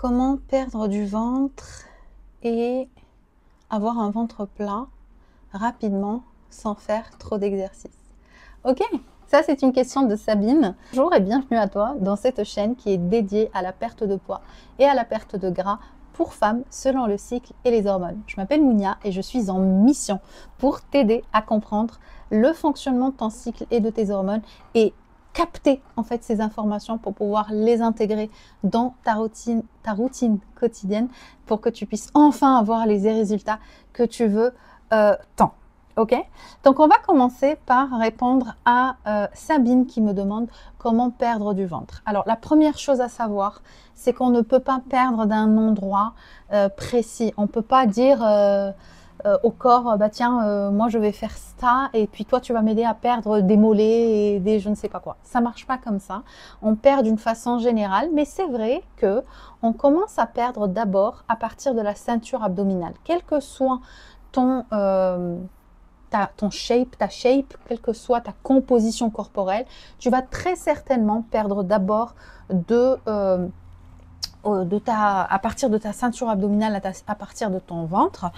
Comment perdre du ventre et avoir un ventre plat rapidement sans faire trop d'exercice? Ok, ça c'est une question de Sabine. Bonjour et bienvenue à toi dans cette chaîne qui est dédiée à la perte de poids et à la perte de gras pour femmes selon le cycle et les hormones. Je m'appelle Mounia et je suis en mission pour t'aider à comprendre le fonctionnement de ton cycle et de tes hormones et capter en fait ces informations pour pouvoir les intégrer dans ta routine quotidienne pour que tu puisses enfin avoir les résultats que tu veux tant. Ok, donc on va commencer par répondre à Sabine qui me demande comment perdre du ventre. Alors la première chose à savoir, c'est qu'on ne peut pas perdre d'un endroit précis. On ne peut pas dire au corps, bah tiens, moi je vais faire ça et puis toi tu vas m'aider à perdre des mollets et des je ne sais pas quoi. Ça marche pas comme ça. On perd d'une façon générale, mais c'est vrai que on commence à perdre d'abord à partir de la ceinture abdominale, quel que soit ton ta shape, quelle que soit ta composition corporelle, tu vas très certainement perdre d'abord à partir de ta ceinture abdominale, à partir de ton ventre.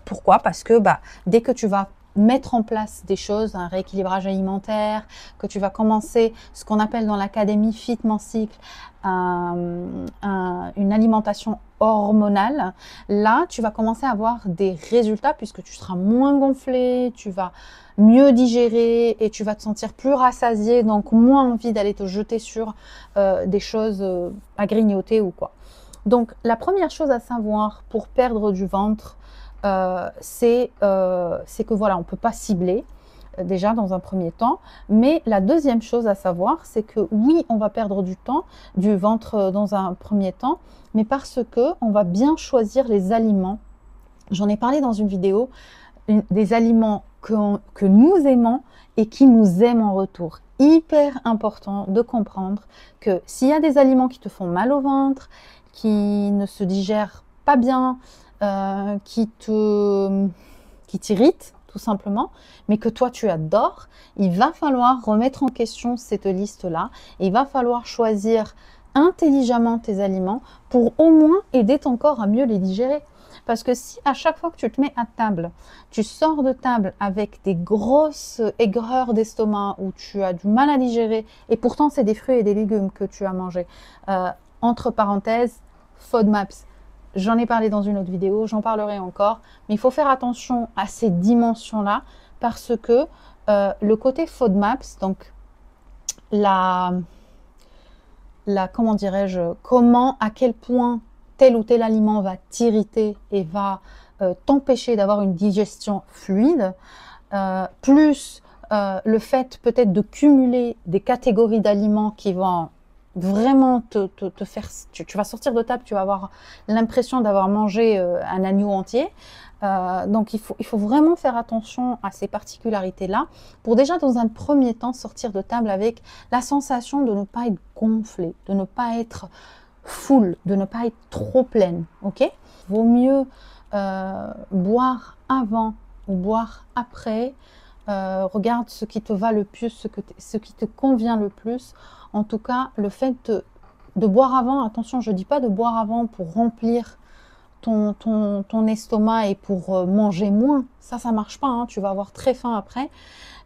Pourquoi? Parce que dès que tu vas mettre en place des choses, un rééquilibrage alimentaire, que tu vas commencer ce qu'on appelle dans l'académie Fit Mon Cycle, une alimentation hormonale, là tu vas commencer à avoir des résultats puisque tu seras moins gonflé, tu vas mieux digérer et tu vas te sentir plus rassasié, donc moins envie d'aller te jeter sur des choses à grignoter ou quoi. Donc la première chose à savoir pour perdre du ventre, c'est que voilà, on ne peut pas cibler déjà dans un premier temps, mais la deuxième chose à savoir, c'est que oui, on va perdre du ventre dans un premier temps, mais parce que on va bien choisir les aliments. J'en ai parlé dans une vidéo, des aliments que nous aimons et qui nous aiment en retour. Hyper important de comprendre que s'il y a des aliments qui te font mal au ventre, qui ne se digèrent pas bien, qui t'irritent tout simplement, mais que toi tu adores, il va falloir remettre en question cette liste-là. Il va falloir choisir intelligemment tes aliments pour au moins aider ton corps à mieux les digérer. Parce que si à chaque fois que tu te mets à table, tu sors de table avec des grosses aigreurs d'estomac où tu as du mal à digérer, et pourtant c'est des fruits et des légumes que tu as mangés, entre parenthèses, FODMAPs, j'en ai parlé dans une autre vidéo, j'en parlerai encore, mais il faut faire attention à ces dimensions-là parce que le côté FODMAPs, donc comment dirais-je, à quel point tel ou tel aliment va t'irriter et va t'empêcher d'avoir une digestion fluide, plus le fait peut-être de cumuler des catégories d'aliments qui vont vraiment te faire... Tu vas sortir de table, tu vas avoir l'impression d'avoir mangé un agneau entier. Donc il faut vraiment faire attention à ces particularités-là pour déjà dans un premier temps sortir de table avec la sensation de ne pas être gonflé, de ne pas être full, de ne pas être trop pleine, ok? Vaut mieux boire avant ou boire après. Regarde ce qui te va le plus, ce qui te convient le plus. En tout cas, le fait de boire avant, attention, je ne dis pas de boire avant pour remplir ton estomac et pour manger moins. Ça ne marche pas, hein, tu vas avoir très faim après.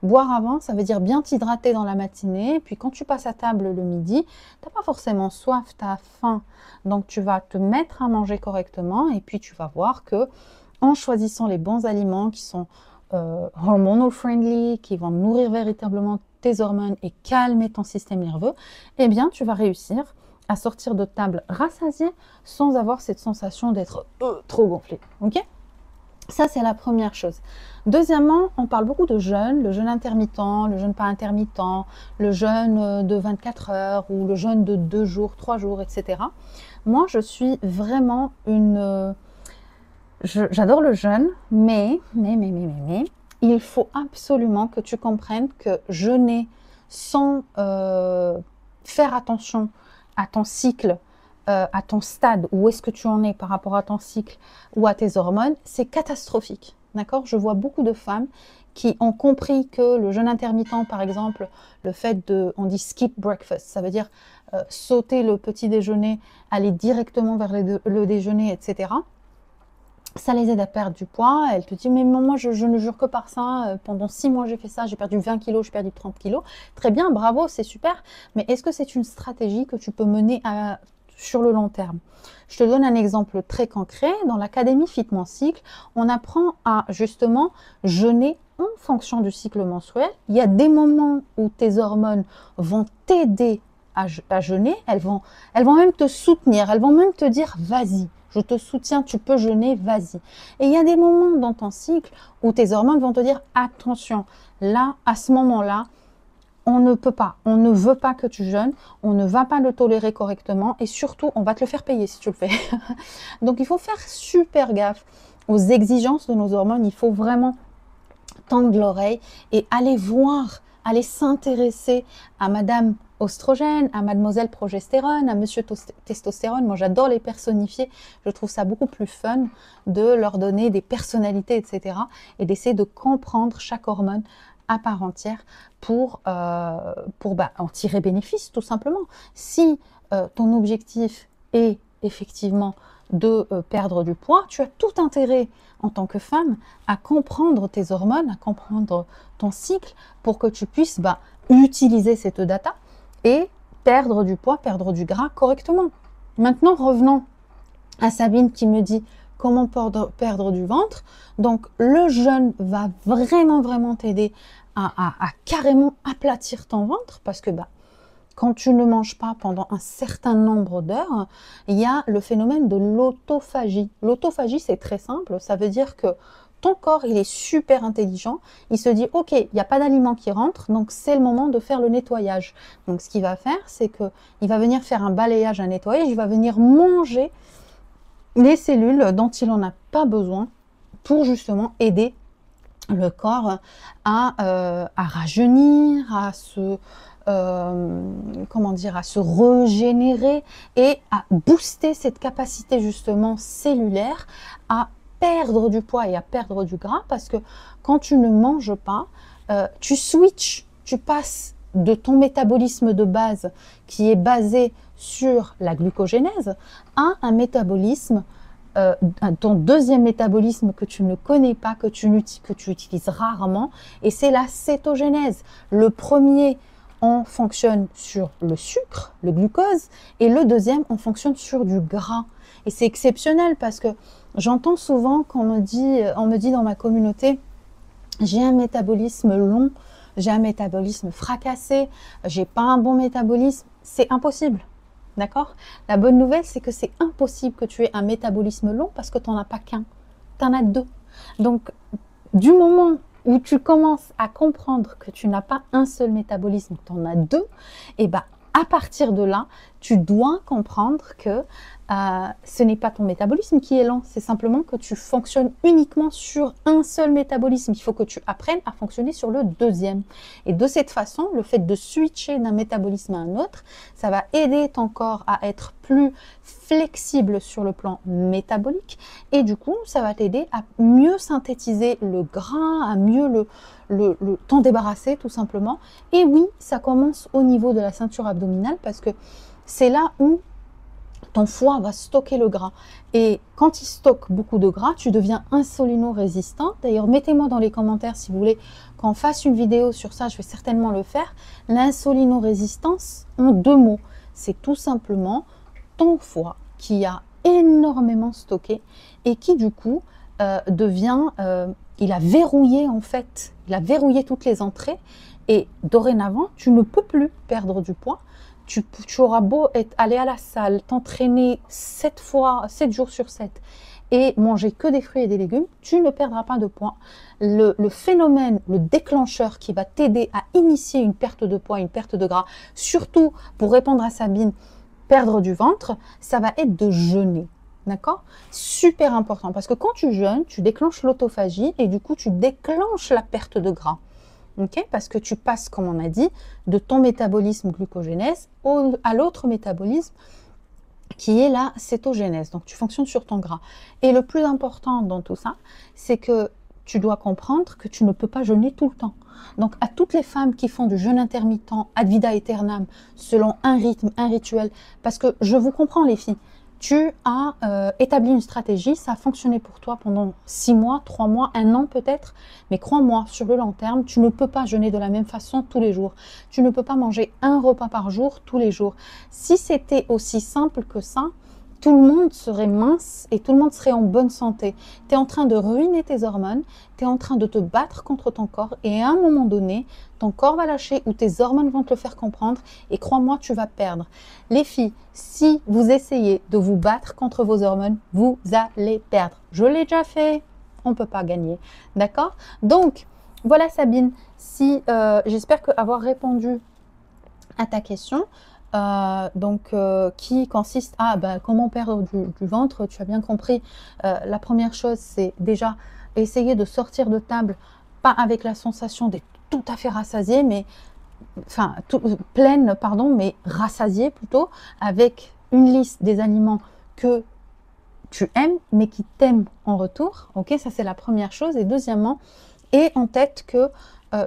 Boire avant, ça veut dire bien t'hydrater dans la matinée. Puis quand tu passes à table le midi, tu n'as pas forcément soif, tu as faim. Donc tu vas te mettre à manger correctement et puis tu vas voir que en choisissant les bons aliments qui sont hormonal friendly, qui vont nourrir véritablement tes hormones et calmer ton système nerveux, eh bien tu vas réussir à sortir de table rassasié sans avoir cette sensation d'être trop gonflé. Ok? Ça, c'est la première chose. Deuxièmement, on parle beaucoup de jeûne, le jeûne intermittent, le jeûne pas intermittent, le jeûne de 24 heures ou le jeûne de 2 jours, 3 jours, etc. Moi, je suis vraiment j'adore le jeûne, mais, il faut absolument que tu comprennes que jeûner sans faire attention à ton cycle, à ton stade, où est-ce que tu en es par rapport à ton cycle ou à tes hormones, c'est catastrophique. D'accord? Je vois beaucoup de femmes qui ont compris que le jeûne intermittent, par exemple, le fait de, on dit skip breakfast, ça veut dire sauter le petit déjeuner, aller directement vers le déjeuner, etc. Ça les aide à perdre du poids. Elle te dit, mais moi, je ne jure que par ça. Pendant 6 mois, j'ai fait ça. J'ai perdu 20 kilos, j'ai perdu 30 kilos. Très bien, bravo, c'est super. Mais est-ce que c'est une stratégie que tu peux mener sur le long terme? Je te donne un exemple très concret. Dans l'Académie Fit Mon Cycle, on apprend à justement jeûner en fonction du cycle menstruel. Il y a des moments où tes hormones vont t'aider à jeûner. Elles vont même te soutenir. Elles vont même te dire, vas-y. Je te soutiens, tu peux jeûner, vas-y. Et il y a des moments dans ton cycle où tes hormones vont te dire, attention, là, à ce moment-là, on ne peut pas, on ne veut pas que tu jeûnes, on ne va pas le tolérer correctement et surtout, on va te le faire payer si tu le fais. Donc, il faut faire super gaffe aux exigences de nos hormones. Il faut vraiment tendre l'oreille et aller voir, aller s'intéresser à Madame Oestrogène, à Mademoiselle Progestérone, à Monsieur Testostérone. Moi, j'adore les personnifier. Je trouve ça beaucoup plus fun de leur donner des personnalités, etc. et d'essayer de comprendre chaque hormone à part entière pour en tirer bénéfice, tout simplement. Si ton objectif est effectivement de perdre du poids, tu as tout intérêt en tant que femme à comprendre tes hormones, à comprendre ton cycle pour que tu puisses utiliser cette data et perdre du poids, perdre du gras correctement. Maintenant, revenons à Sabine qui me dit comment perdre du ventre. Donc, le jeûne va vraiment t'aider à carrément aplatir ton ventre parce que quand tu ne manges pas pendant un certain nombre d'heures, il y a le phénomène de l'autophagie. L'autophagie, c'est très simple. Ça veut dire que ton corps, il est super intelligent. Il se dit, OK, il n'y a pas d'aliments qui rentrent, donc c'est le moment de faire le nettoyage. Donc, ce qu'il va faire, c'est qu'il va venir faire un balayage, un nettoyage. Il va venir manger les cellules dont il n'en a pas besoin pour justement aider le corps à rajeunir, à se régénérer et à booster cette capacité justement cellulaire à perdre du poids et à perdre du gras parce que quand tu ne manges pas, tu switches, tu passes de ton métabolisme de base qui est basé sur la glucogénèse à un métabolisme ton deuxième métabolisme que tu ne connais pas, que tu utilises rarement, et c'est la cétogénèse. Le premier, on fonctionne sur le sucre, le glucose, et le deuxième, on fonctionne sur du gras. Et c'est exceptionnel parce que j'entends souvent qu'on me dit dans ma communauté, j'ai un métabolisme long, j'ai un métabolisme fracassé, j'ai pas un bon métabolisme. C'est impossible. D'accord? La bonne nouvelle, c'est que c'est impossible que tu aies un métabolisme long parce que tu n'en as pas qu'un. Tu en as deux. Donc, du moment où tu commences à comprendre que tu n'as pas un seul métabolisme, tu en as deux, et à partir de là, tu dois comprendre que ce n'est pas ton métabolisme qui est lent, c'est simplement que tu fonctionnes uniquement sur un seul métabolisme. Il faut que tu apprennes à fonctionner sur le deuxième. Et de cette façon, le fait de switcher d'un métabolisme à un autre, ça va aider ton corps à être plus flexible sur le plan métabolique et du coup, ça va t'aider à mieux synthétiser le gras, à mieux t'en débarrasser tout simplement. Et oui, ça commence au niveau de la ceinture abdominale parce que c'est là où ton foie va stocker le gras. Et quand il stocke beaucoup de gras, tu deviens insulino-résistant. D'ailleurs, mettez-moi dans les commentaires si vous voulez qu'on fasse une vidéo sur ça, je vais certainement le faire. L'insulino-résistance, en 2 mots, c'est tout simplement ton foie qui a énormément stocké et qui du coup il a verrouillé en fait, il a verrouillé toutes les entrées et dorénavant, tu ne peux plus perdre du poids. Tu auras beau aller à la salle, t'entraîner 7 jours sur 7 et manger que des fruits et des légumes, tu ne perdras pas de poids. Le phénomène, le déclencheur qui va t'aider à initier une perte de poids, une perte de gras, surtout pour répondre à Sabine, perdre du ventre, ça va être de jeûner. D'accord? Super important parce que quand tu jeûnes, tu déclenches l'autophagie et du coup, tu déclenches la perte de gras. Okay, parce que tu passes, comme on a dit, de ton métabolisme glucogénèse à l'autre métabolisme qui est la cétogénèse. Donc, tu fonctionnes sur ton gras. Et le plus important dans tout ça, c'est que tu dois comprendre que tu ne peux pas jeûner tout le temps. Donc, à toutes les femmes qui font du jeûne intermittent ad vita aeternam, selon un rythme, un rituel, parce que je vous comprends les filles, tu as établi une stratégie, ça a fonctionné pour toi pendant 6 mois, 3 mois, 1 an peut-être, mais crois-moi, sur le long terme, tu ne peux pas jeûner de la même façon tous les jours. Tu ne peux pas manger un repas par jour tous les jours. Si c'était aussi simple que ça, tout le monde serait mince et tout le monde serait en bonne santé. Tu es en train de ruiner tes hormones, tu es en train de te battre contre ton corps et à un moment donné, ton corps va lâcher ou tes hormones vont te le faire comprendre et crois-moi, tu vas perdre. Les filles, si vous essayez de vous battre contre vos hormones, vous allez perdre. Je l'ai déjà fait, on ne peut pas gagner. D'accord? Donc, voilà Sabine, si j'espère avoir répondu à ta question. Qui consiste à comment perdre du ventre. Tu as bien compris, la première chose c'est déjà essayer de sortir de table, pas avec la sensation d'être tout à fait rassasiée, mais pleine, pardon, mais rassasiée plutôt, avec une liste des aliments que tu aimes, mais qui t'aiment en retour. Ok, ça c'est la première chose. Et deuxièmement, aie en tête que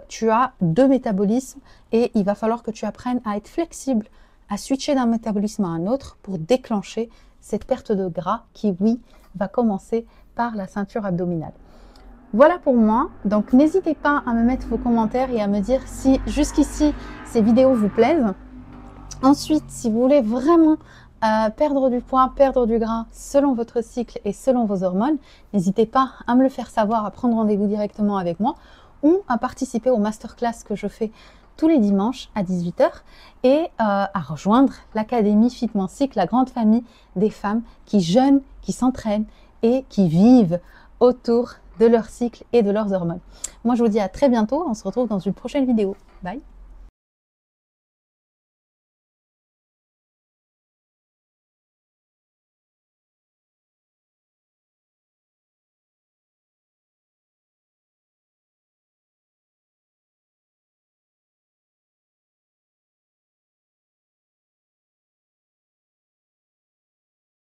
tu as 2 métabolismes et il va falloir que tu apprennes à être flexible, à switcher d'un métabolisme à un autre pour déclencher cette perte de gras qui, oui, va commencer par la ceinture abdominale. Voilà pour moi. Donc, n'hésitez pas à me mettre vos commentaires et à me dire si jusqu'ici ces vidéos vous plaisent. Ensuite, si vous voulez vraiment perdre du poids, perdre du gras selon votre cycle et selon vos hormones, n'hésitez pas à me le faire savoir, à prendre rendez-vous directement avec moi ou à participer aux masterclass que je fais tous les dimanches à 18 h et à rejoindre l'Académie Fitment Cycle, la grande famille des femmes qui jeûnent, qui s'entraînent et qui vivent autour de leur cycle et de leurs hormones. Moi, je vous dis à très bientôt. On se retrouve dans une prochaine vidéo. Bye!